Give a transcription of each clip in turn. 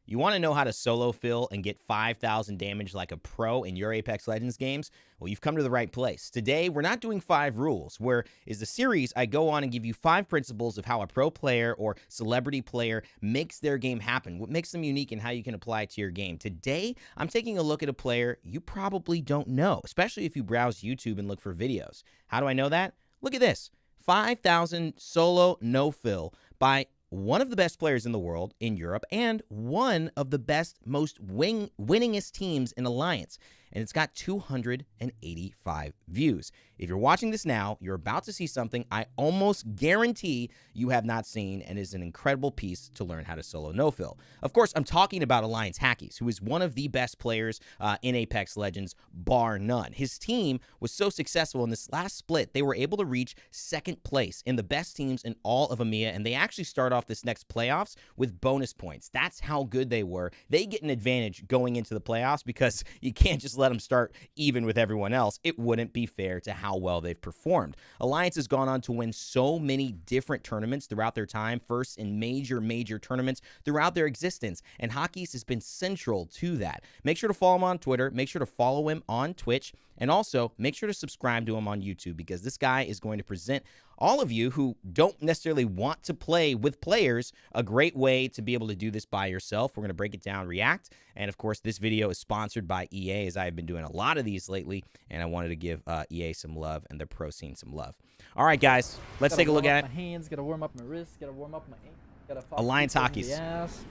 You want to know how to solo fill and get 5,000 damage like a pro in your Apex Legends games? Well, you've come to the right place. Today, we're not doing 5 rules, where is the series I go on and give you 5 principles of how a pro player or celebrity player makes their game happen, what makes them unique and how you can apply it to your game. Today, I'm taking a look at a player you probably don't know, especially if you browse YouTube and look for videos. How do I know that? Look at this. 5,000 solo no-fill by one of the best players in the world in Europe and one of the best, most winningest teams in Alliance. And it's got 285 views. If you're watching this now, you're about to see something I almost guarantee you have not seen and is an incredible piece to learn how to solo no-fill. Of course, I'm talking about Alliance Hakis, who is one of the best players in Apex Legends, bar none. His team was so successful in this last split, they were able to reach 2nd place in the best teams in all of EMEA, and they actually start off this next playoffs with bonus points. That's how good they were. They get an advantage going into the playoffs because you can't just let them start even with everyone else. It wouldn't be fair to how well they've performed. Alliance has gone on to win so many different tournaments throughout their time, first in major tournaments throughout their existence, and Hakis has been central to that. Make sure to follow him on Twitter, make sure to follow him on Twitch, and also make sure to subscribe to him on YouTube, because this guy is going to present all of you who don't necessarily want to play with players a great way to be able to do this by yourself. We're going to break it down, react, and of course this video is sponsored by EA, as I've been doing a lot of these lately, and I wanted to give EA some love and the pro scene some love. All right, guys, let's take a look at it. My hands, gotta warm up my wrists, gotta warm up my aim, gotta Alliance Hakis. Ass.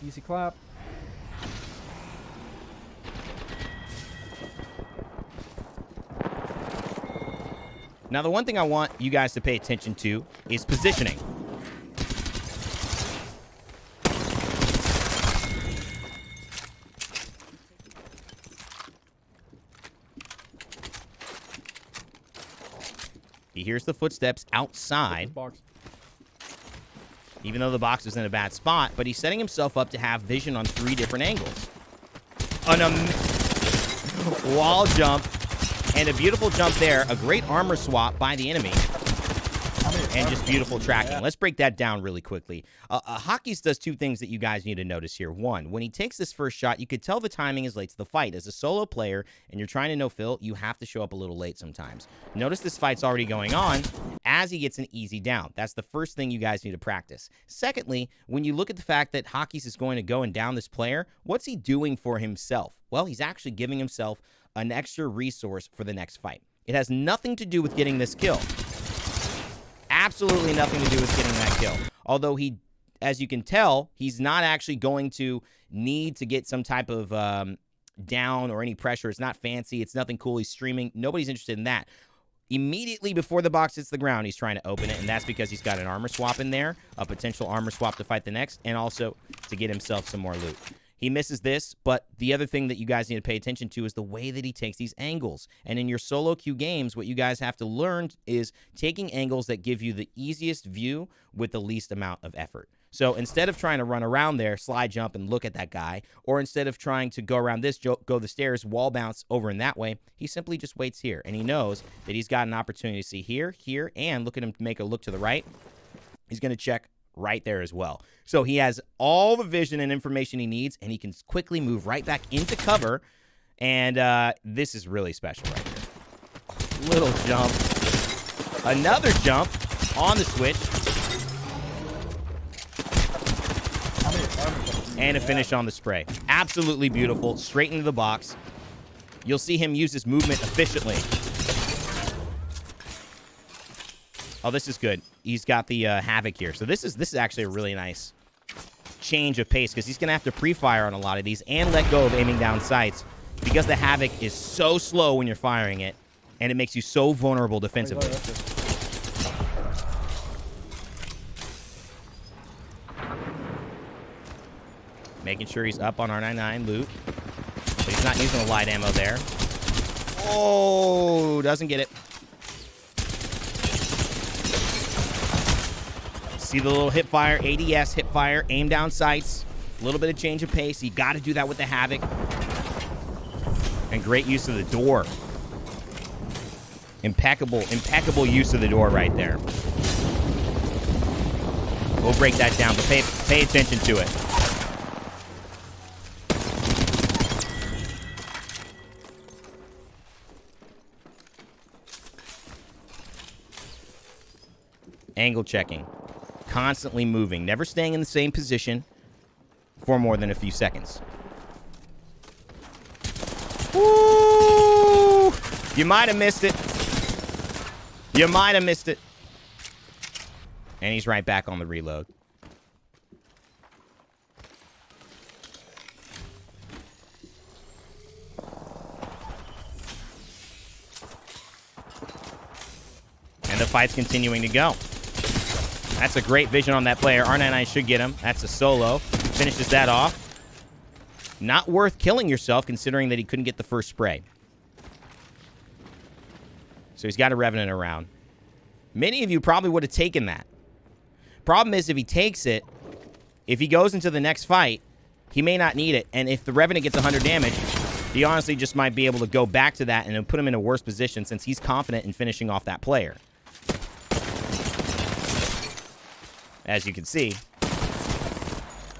Easy clap. Now, the one thing I want you guys to pay attention to is positioning. He hears the footsteps outside, even though the box is in a bad spot, but he's setting himself up to have vision on 3 different angles. Wall jump. And a beautiful jump there, a great armor swap by the enemy, and just beautiful tracking. Let's break that down really quickly. Hakis does 2 things that you guys need to notice here. One, when he takes this first shot, you could tell the timing is late to the fight. As a solo player, and you're trying to no-fill, you have to show up a little late sometimes. Notice this fight's already going on as he gets an easy down. That's the first thing you guys need to practice. Secondly, when you look at the fact that Hakis is going to go and down this player, what's he doing for himself? Well, he's actually giving himself an extra resource for the next fight. It has nothing to do with getting this kill. Absolutely nothing to do with getting that kill. Although he, as you can tell, he's not actually going to need to get some type of down or any pressure. It's not fancy. It's nothing cool. He's streaming. Nobody's interested in that. Immediately before the box hits the ground, he's trying to open it, and that's because he's got an armor swap in there, a potential armor swap to fight the next, and also to get himself some more loot. He misses this, but the other thing that you guys need to pay attention to is the way that he takes these angles. And in your solo queue games, what you guys have to learn is taking angles that give you the easiest view with the least amount of effort. So instead of trying to run around there, slide jump, and look at that guy, or instead of trying to go around this, go the stairs, wall bounce over in that way, he simply just waits here. And he knows that he's got an opportunity to see here, and look at him make a look to the right. He's going to check right there as well. So he has all the vision and information he needs, and he can quickly move right back into cover. And this is really special right here. Little jump. Another jump on the switch. And a finish on the spray. Absolutely beautiful. Straight into the box. You'll see him use his movement efficiently. Oh, this is good. He's got the Havoc here. So this is actually a really nice change of pace, because he's going to have to pre-fire on a lot of these and let go of aiming down sights, because the Havoc is so slow when you're firing it, and it makes you so vulnerable defensively. Making sure he's up on R99 loot. But he's not using the light ammo there. Oh, doesn't get it. See the little hip fire, ADS hip fire, aim down sights, a little bit of change of pace. You got to do that with the Havoc. And great use of the door. Impeccable use of the door right there. We'll break that down, but pay attention to it. Angle checking. Constantly moving. Never staying in the same position for more than a few seconds. Woo! You might have missed it. You might have missed it. And he's right back on the reload. And the fight's continuing to go. That's a great vision on that player. R99 should get him. That's a solo. Finishes that off. Not worth killing yourself considering that he couldn't get the first spray. So he's got a Revenant around. Many of you probably would have taken that. Problem is, if he takes it, if he goes into the next fight, he may not need it. And if the Revenant gets 100 damage, he honestly just might be able to go back to that and it'll put him in a worse position since he's confident in finishing off that player. As you can see,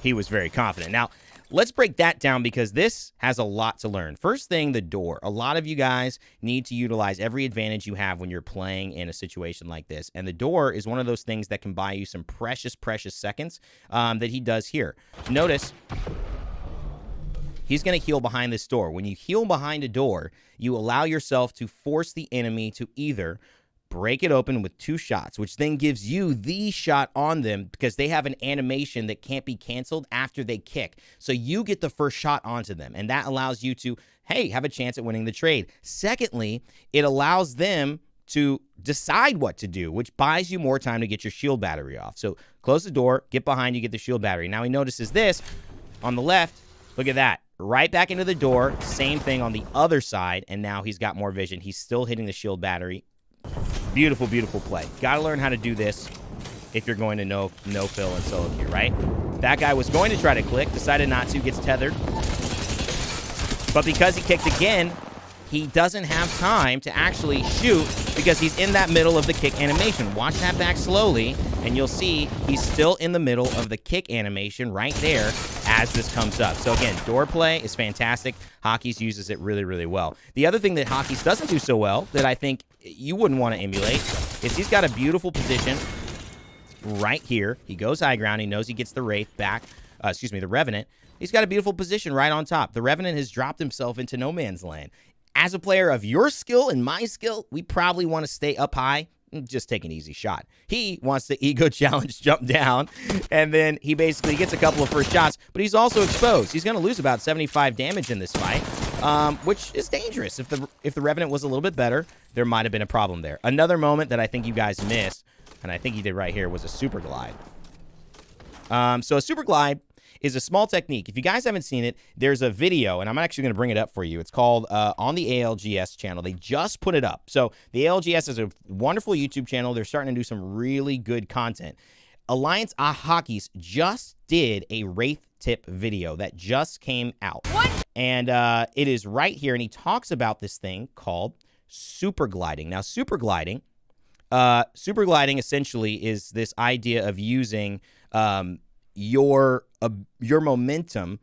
he was very confident. Now, let's break that down because this has a lot to learn. First thing, the door. A lot of you guys need to utilize every advantage you have when you're playing in a situation like this. And the door is one of those things that can buy you some precious, precious seconds that he does here. Notice, he's going to heal behind this door. When you heal behind a door, you allow yourself to force the enemy to either break it open with 2 shots, which then gives you the shot on them because they have an animation that can't be canceled after they kick. So you get the first shot onto them, and that allows you to, hey, have a chance at winning the trade. Secondly, it allows them to decide what to do, which buys you more time to get your shield battery off. So close the door, get behind you, get the shield battery. Now he notices this on the left. Look at that. Right back into the door. Same thing on the other side, and now he's got more vision. He's still hitting the shield battery. Beautiful, beautiful play. Got to learn how to do this if you're going to no-fill and solo queue, right? That guy was going to try to click, decided not to, gets tethered. But because he kicked again, he doesn't have time to actually shoot because he's in that middle of the kick animation. Watch that back slowly, and you'll see he's still in the middle of the kick animation right there as this comes up. So again, door play is fantastic. Hakis uses it really, really well. The other thing that Hakis doesn't do so well that I think you wouldn't want to emulate is he's got a beautiful position right here. He goes high ground. He knows he gets the Wraith back, the Revenant. He's got a beautiful position right on top. The Revenant has dropped himself into no man's land. As a player of your skill and my skill, we probably want to stay up high and just take an easy shot. He wants the ego challenge, jump down, and then he basically gets a couple of first shots, but he's also exposed. He's going to lose about 75 damage in this fight, which is dangerous. If the Revenant was a little bit better, there might have been a problem there. Another moment that I think you guys missed, and I think he did right here, was a super glide. So a super glide is a small technique. If you guys haven't seen it, there's a video, and I'm actually going to bring it up for you. It's called on the ALGS channel. They just put it up. So the ALGS is a wonderful YouTube channel. They're starting to do some really good content. Alliance Hakis just did a Wraith tip video that just came out. What? And it is right here, and he talks about this thing called super gliding. Now, super gliding essentially is this idea of using your momentum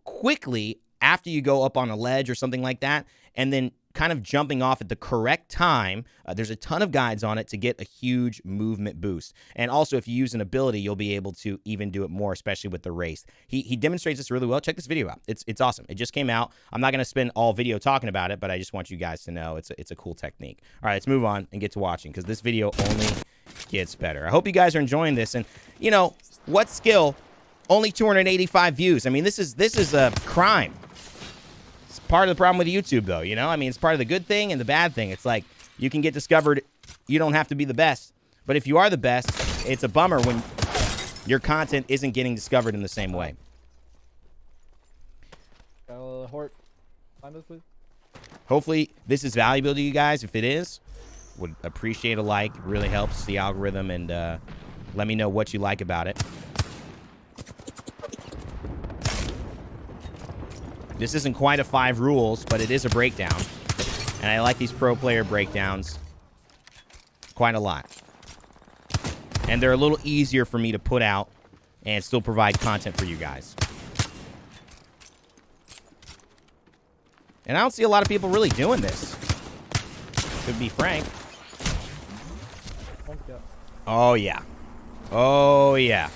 quickly after you go up on a ledge or something like that, and then kind of jumping off at the correct time. There's a ton of guides on it to get a huge movement boost. And also, if you use an ability, you'll be able to even do it more, especially with the race. He demonstrates this really well. Check this video out. It's awesome. It just came out. I'm not going to spend all video talking about it, but I just want you guys to know it's a cool technique. All right, let's move on and get to watching because this video only gets better. I hope you guys are enjoying this. And, you know, what skill? Only 285 views. I mean, this is a crime. It's part of the problem with YouTube, though, you know? I mean, it's part of the good thing and the bad thing. It's like you can get discovered. You don't have to be the best. But if you are the best, it's a bummer when your content isn't getting discovered in the same way. Hort, find this, please. Hopefully, this is valuable to you guys. If it is, would appreciate a like. It really helps the algorithm, and let me know what you like about it. This isn't quite a 5 rules, but it is a breakdown. And I like these pro player breakdowns quite a lot. And they're a little easier for me to put out and still provide content for you guys. And I don't see a lot of people really doing this, to be frank. Oh, yeah. Oh, yeah.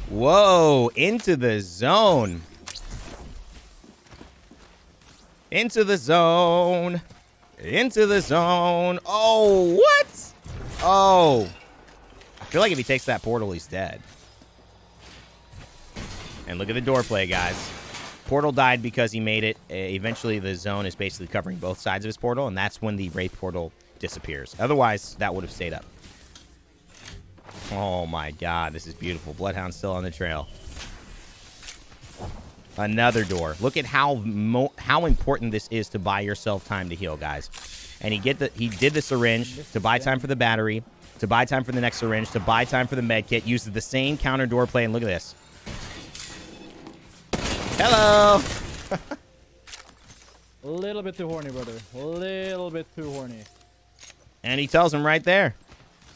Whoa, into the zone. Into the zone. Into the zone. Oh, what? Oh. I feel like if he takes that portal, he's dead. And look at the door play, guys. Portal died because he made it. Eventually, the zone is basically covering both sides of his portal, and that's when the Wraith portal disappears. Otherwise, that would have stayed up. Oh, my God. This is beautiful. Bloodhound's still on the trail. Another door. Look at how important this is to buy yourself time to heal, guys. And he did the syringe to buy time for the battery, to buy time for the next syringe, to buy time for the med kit. Uses the same counter door play, and look at this. Hello. A little bit too horny, brother. A little bit too horny. And he tells him right there.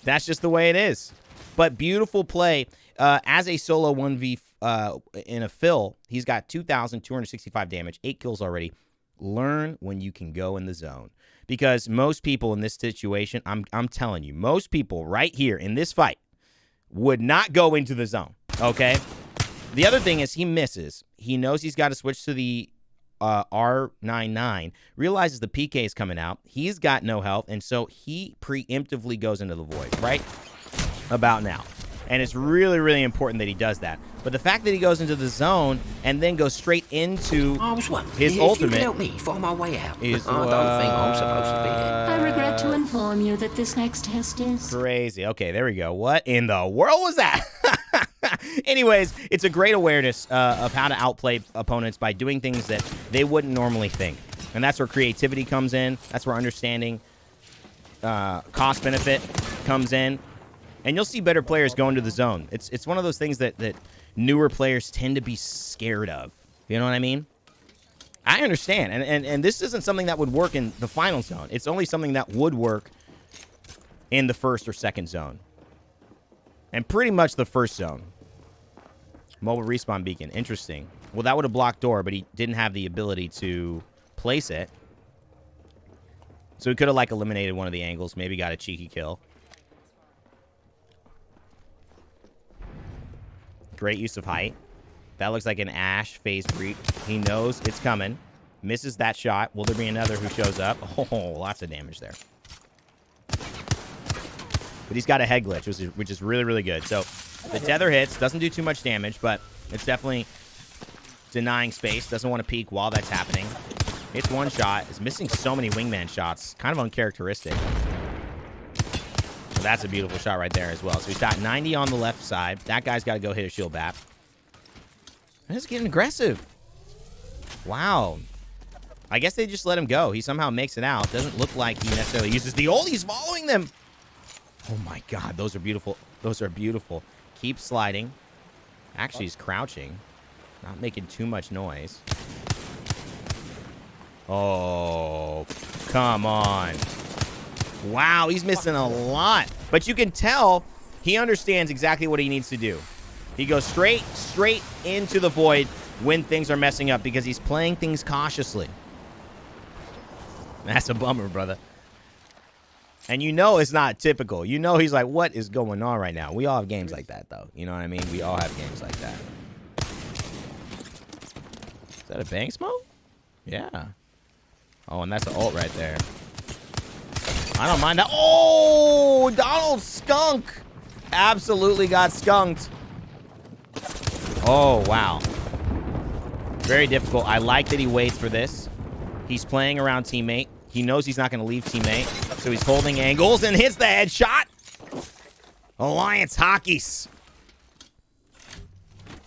That's just the way it is. But beautiful play. As a solo 1v in a fill, he's got 2,265 damage, 8 kills already. Learn when you can go in the zone. Because most people in this situation, I'm telling you, most people right here in this fight would not go into the zone, okay? The other thing is he misses. He knows he's got to switch to the R99, realizes the PK is coming out. He's got no health, and so he preemptively goes into the void, right? About now. And it's really, really important that he does that. But the fact that he goes into the zone and then goes straight into his ultimate. If you could help me find my way out. I don't think I'm supposed to be here. I regret to inform you that this next test is crazy. Okay, there we go. What in the world was that? Anyways, it's a great awareness of how to outplay opponents by doing things that they wouldn't normally think. And that's where creativity comes in. That's where understanding cost benefit comes in. And you'll see better players go into the zone. It's one of those things that newer players tend to be scared of. You know what I mean? I understand. And this isn't something that would work in the final zone. It's only something that would work in the first or second zone. And pretty much the first zone. Mobile respawn beacon. Interesting. Well, that would have blocked door, but he didn't have the ability to place it. So he could have, like, eliminated one of the angles. Maybe got a cheeky kill. Great use of height. That looks like an Ashe phase breach. He knows it's coming. Misses that shot. Will there be another who shows up? Oh, lots of damage there. But he's got a head glitch, which is really, really good. So the tether hits. Doesn't do too much damage, but it's definitely denying space. Doesn't want to peek while that's happening. Hits one shot. Is missing so many wingman shots. Kind of uncharacteristic. So that's a beautiful shot right there as well. So he's got 90 on the left side. That guy's got to go hit a shield bap. And it's getting aggressive. Wow. I guess they just let him go. He somehow makes it out. Doesn't look like he necessarily uses the ult. He's following them. Oh, my God. Those are beautiful. Those are beautiful. Keep sliding. Actually, he's crouching. Not making too much noise. Oh, come on. Wow, he's missing a lot. But you can tell he understands exactly what he needs to do. He goes straight into the void when things are messing up because he's playing things cautiously. That's a bummer, brother. And you know it's not typical. You know he's like, what is going on right now? We all have games like that, though. You know what I mean? We all have games like that. Is that a bang smoke? Yeah. Oh, and that's an ult right there. I don't mind that. Oh, Donald skunk. Absolutely got skunked. Oh, wow. Very difficult. I like that he waits for this. He's playing around teammate. He knows he's not going to leave teammate. So he's holding angles and hits the headshot. Alliance Hakis.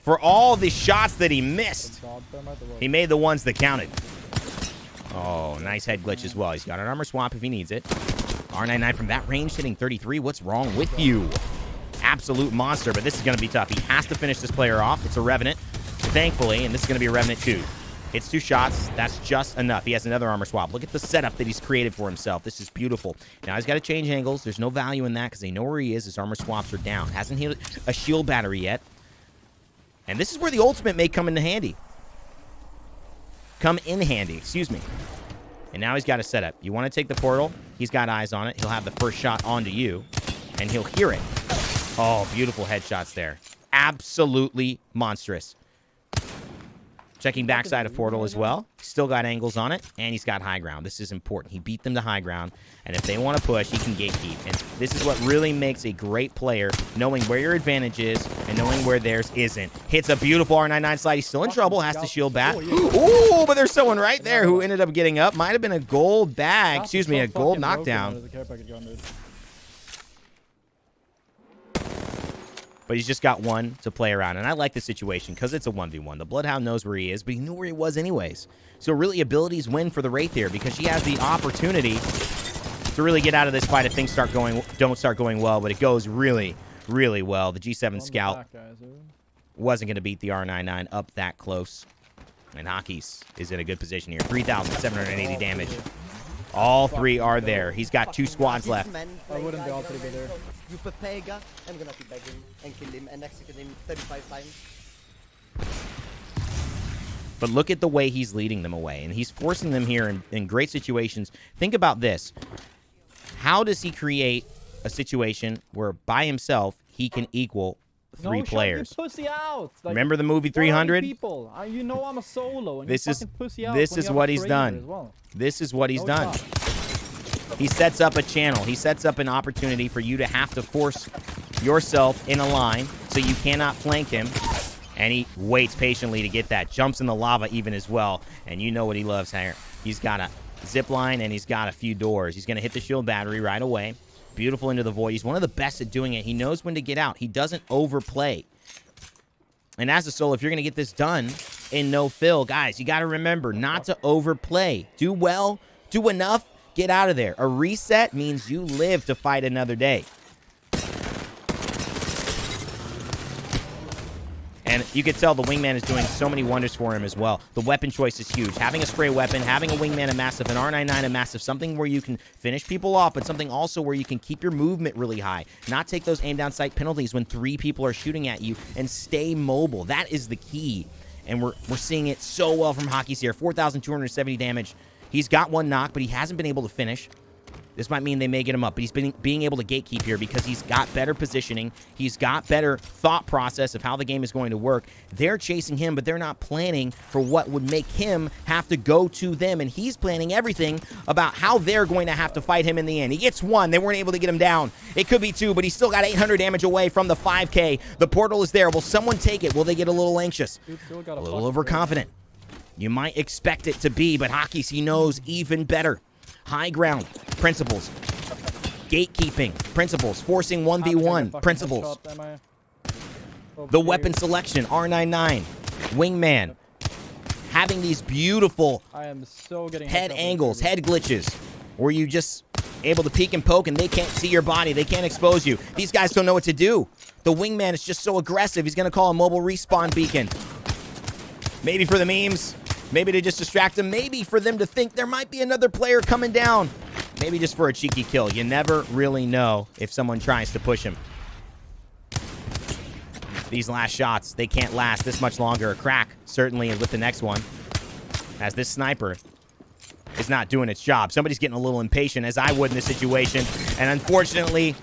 For all the shots that he missed, he made the ones that counted. Oh, nice head glitch as well. He's got an armor swap if he needs it. R99 from that range hitting 33. What's wrong with you? Absolute monster, but this is going to be tough. He has to finish this player off. It's a Revenant, thankfully, and this is going to be a Revenant 2. Hits 2 shots. That's just enough. He has another armor swap. Look at the setup that he's created for himself. This is beautiful. Now he's got to change angles. There's no value in that because they know where he is. His armor swaps are down. Hasn't hit a shield battery yet. And this is where the ultimate may come in handy. Excuse me. And now he's got a setup. You want to take the portal? He's got eyes on it. He'll have the first shot onto you. and he'll hear it. Oh, beautiful headshots there. Absolutely monstrous. Checking backside of Portal as well. Still got angles on it, and he's got high ground. This is important. He beat them to high ground, and if they want to push, he can gatekeep. And this is what really makes a great player, knowing where your advantage is and knowing where theirs isn't. Hits a beautiful R99 slide. He's still in trouble. Has to shield back. Ooh, but there's someone right there who ended up getting up. Might have been a gold bag. Excuse me, a gold knockdown. But he's just got one to play around. And I like the situation because it's a 1v1. The Bloodhound knows where he is, but he knew where he was anyways. So really, abilities win for the Wraith here because she has the opportunity to really get out of this fight if things don't start going well. But it goes really, really well. The G7 Scout wasn't going to beat the R99 up that close. And Hakis is in a good position here. 3,780 damage. All three are there. He's got 2 squads left. I wouldn't be all pretty good there. You Pepega, I'm gonna be begging and kill him and execute him 35 times. But look at the way he's leading them away. And he's forcing them here in great situations. Think about this. How does he create a situation where by himself he can equal 3 players? Pussy out. Like, remember the movie 300? People, you know I'm a solo. And this you is pussy out this is what he's done. Well. This is what he's done. He sets up a channel. He sets up an opportunity for you to have to force yourself in a line so you cannot flank him. And he waits patiently to get that. Jumps in the lava even as well. And you know what he loves here. He's got a zip line and he's got a few doors. He's going to hit the shield battery right away. Beautiful into the void. He's one of the best at doing it. He knows when to get out. He doesn't overplay. And as a solo, if you're going to get this done in no fill, guys, you got to remember not to overplay. Do well, do enough, get out of there. A reset means you live to fight another day. And you can tell the wingman is doing so many wonders for him as well. The weapon choice is huge. Having a spray weapon, having a wingman a massive, an R99 a massive, something where you can finish people off, but something also where you can keep your movement really high. Not take those aim down sight penalties when 3 people are shooting at you and stay mobile. That is the key. And we're seeing it so well from Hakis here. 4,270 damage. He's got 1 knock, but he hasn't been able to finish. This might mean they may get him up, but he's been being able to gatekeep here because he's got better positioning. He's got better thought process of how the game is going to work. They're chasing him, but they're not planning for what would make him have to go to them, and he's planning everything about how they're going to have to fight him in the end. He gets 1. They weren't able to get him down. It could be 2, but he's still got 800 damage away from the 5K. The portal is there. Will someone take it? Will they get a little anxious? A little overconfident. You might expect it to be, but Hakis, he knows even better. High ground, principles. Gatekeeping, principles. Forcing 1v1, principles. The weapon selection, R99. Wingman. Having these beautiful head angles, head glitches, where you just able to peek and poke and they can't see your body. They can't expose you. These guys don't know what to do. The wingman is just so aggressive. He's going to call a mobile respawn beacon. Maybe for the memes. Maybe to just distract them. Maybe for them to think there might be another player coming down. Maybe just for a cheeky kill. You never really know if someone tries to push him. These last shots, they can't last this much longer. A crack, certainly, with the next one. As this sniper is not doing its job. Somebody's getting a little impatient, as I would in this situation. And unfortunately,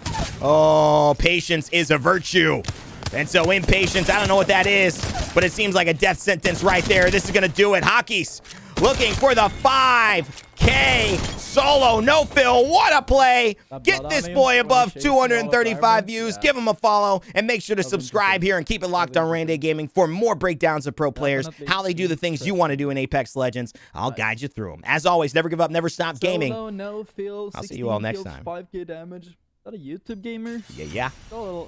oh, patience is a virtue. And so impatience, I don't know what that is, but it seems like a death sentence right there. This is going to do it. Hakis looking for the 5K solo no fill. What a play. Get this boy above 235 views. Give him a follow and make sure to subscribe here and keep it locked on Raynday Gaming for more breakdowns of pro players, how they do the things you want to do in Apex Legends. I'll guide you through them. As always, never give up, never stop gaming. Solo, no fill, I'll see you all next time. 5K damage. Is that a YouTube gamer? Yeah. A little